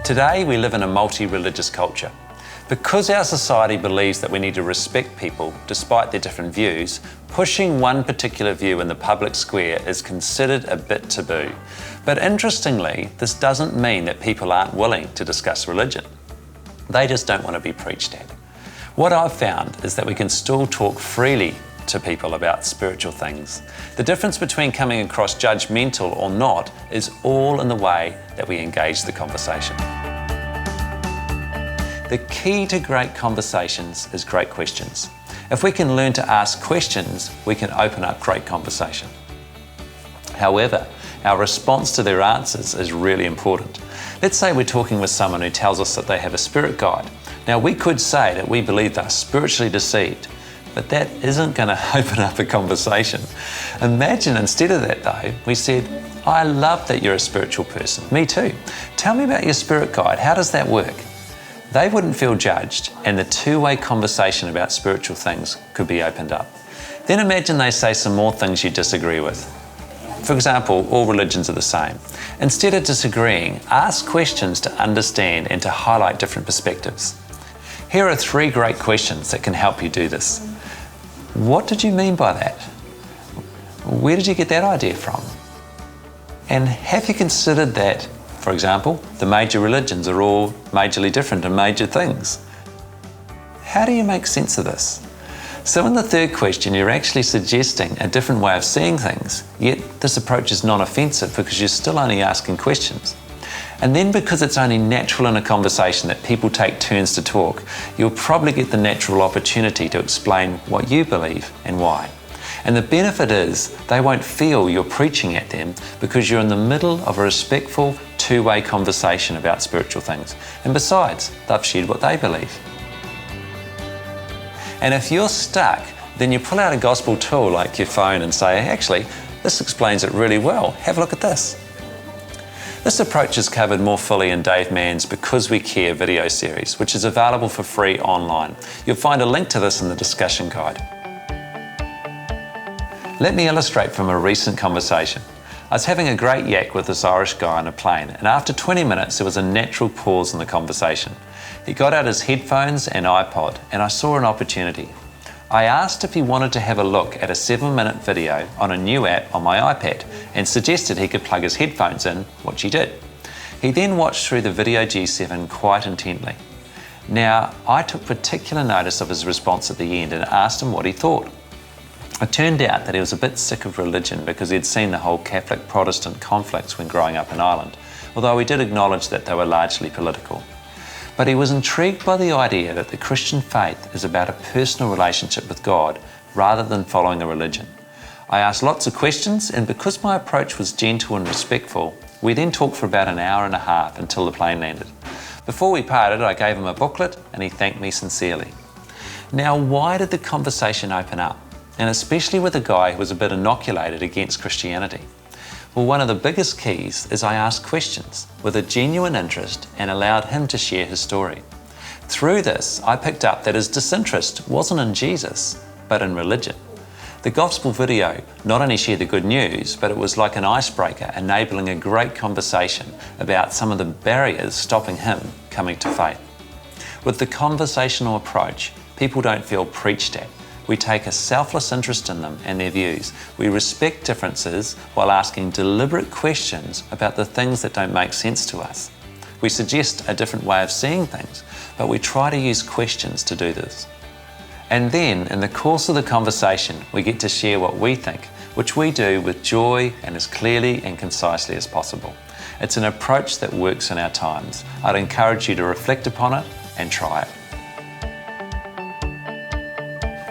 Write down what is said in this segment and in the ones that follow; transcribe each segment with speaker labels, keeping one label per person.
Speaker 1: Today we live in a multi-religious culture. Because our society believes that we need to respect people despite their different views, pushing one particular view in the public square is considered a bit taboo. But interestingly, this doesn't mean that people aren't willing to discuss religion. They just don't want to be preached at. What I've found is that we can still talk freely to people about spiritual things. The difference between coming across judgmental or not is all in the way that we engage the conversation. The key to great conversations is great questions. If we can learn to ask questions, we can open up great conversation. However, our response to their answers is really important. Let's say we're talking with someone who tells us that they have a spirit guide. Now, we could say that we believe they're spiritually deceived, but that isn't going to open up a conversation. Imagine instead of that though, we said, I love that you're a spiritual person. Me too. Tell me about your spirit guide. How does that work? They wouldn't feel judged, and the two-way conversation about spiritual things could be opened up. Then imagine they say some more things you disagree with. For example, all religions are the same. Instead of disagreeing, ask questions to understand and to highlight different perspectives. Here are 3 great questions that can help you do this. What did you mean by that? Where did you get that idea from? And have you considered that, for example, the major religions are all majorly different in major things? How do you make sense of this? So in the 3rd question, you're actually suggesting a different way of seeing things, yet this approach is non-offensive because you're still only asking questions. And then because it's only natural in a conversation that people take turns to talk, you'll probably get the natural opportunity to explain what you believe and why. And the benefit is they won't feel you're preaching at them because you're in the middle of a respectful two-way conversation about spiritual things. And besides, they've shared what they believe. And if you're stuck, then you pull out a gospel tool like your phone and say, actually, this explains it really well. Have a look at this. This approach is covered more fully in Dave Mann's Because We Care video series, which is available for free online. You'll find a link to this in the discussion guide. Let me illustrate from a recent conversation. I was having a great yak with this Irish guy on a plane, and after 20 minutes there was a natural pause in the conversation. He got out his headphones and iPod, and I saw an opportunity. I asked if he wanted to have a look at a 7-minute video on a new app on my iPad and suggested he could plug his headphones in, which he did. He then watched through the video G7 quite intently. Now, I took particular notice of his response at the end and asked him what he thought. It turned out that he was a bit sick of religion because he'd seen the whole Catholic-Protestant conflicts when growing up in Ireland, although he did acknowledge that they were largely political. But he was intrigued by the idea that the Christian faith is about a personal relationship with God rather than following a religion. I asked lots of questions, and because my approach was gentle and respectful, we then talked for about an hour and a half until the plane landed. Before we parted, I gave him a booklet and he thanked me sincerely. Now, why did the conversation open up? And especially with a guy who was a bit inoculated against Christianity. Well, one of the biggest keys is I asked questions with a genuine interest and allowed him to share his story. Through this, I picked up that his disinterest wasn't in Jesus, but in religion. The gospel video not only shared the good news, but it was like an icebreaker, enabling a great conversation about some of the barriers stopping him coming to faith. With the conversational approach, people don't feel preached at. We take a selfless interest in them and their views. We respect differences while asking deliberate questions about the things that don't make sense to us. We suggest a different way of seeing things, but we try to use questions to do this. And then, in the course of the conversation, we get to share what we think, which we do with joy and as clearly and concisely as possible. It's an approach that works in our times. I'd encourage you to reflect upon it and try it.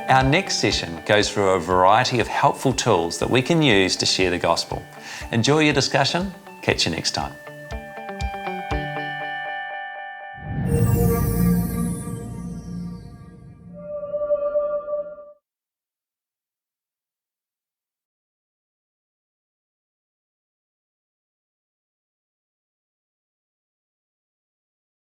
Speaker 1: Our next session goes through a variety of helpful tools that we can use to share the gospel. Enjoy your discussion. Catch you next time.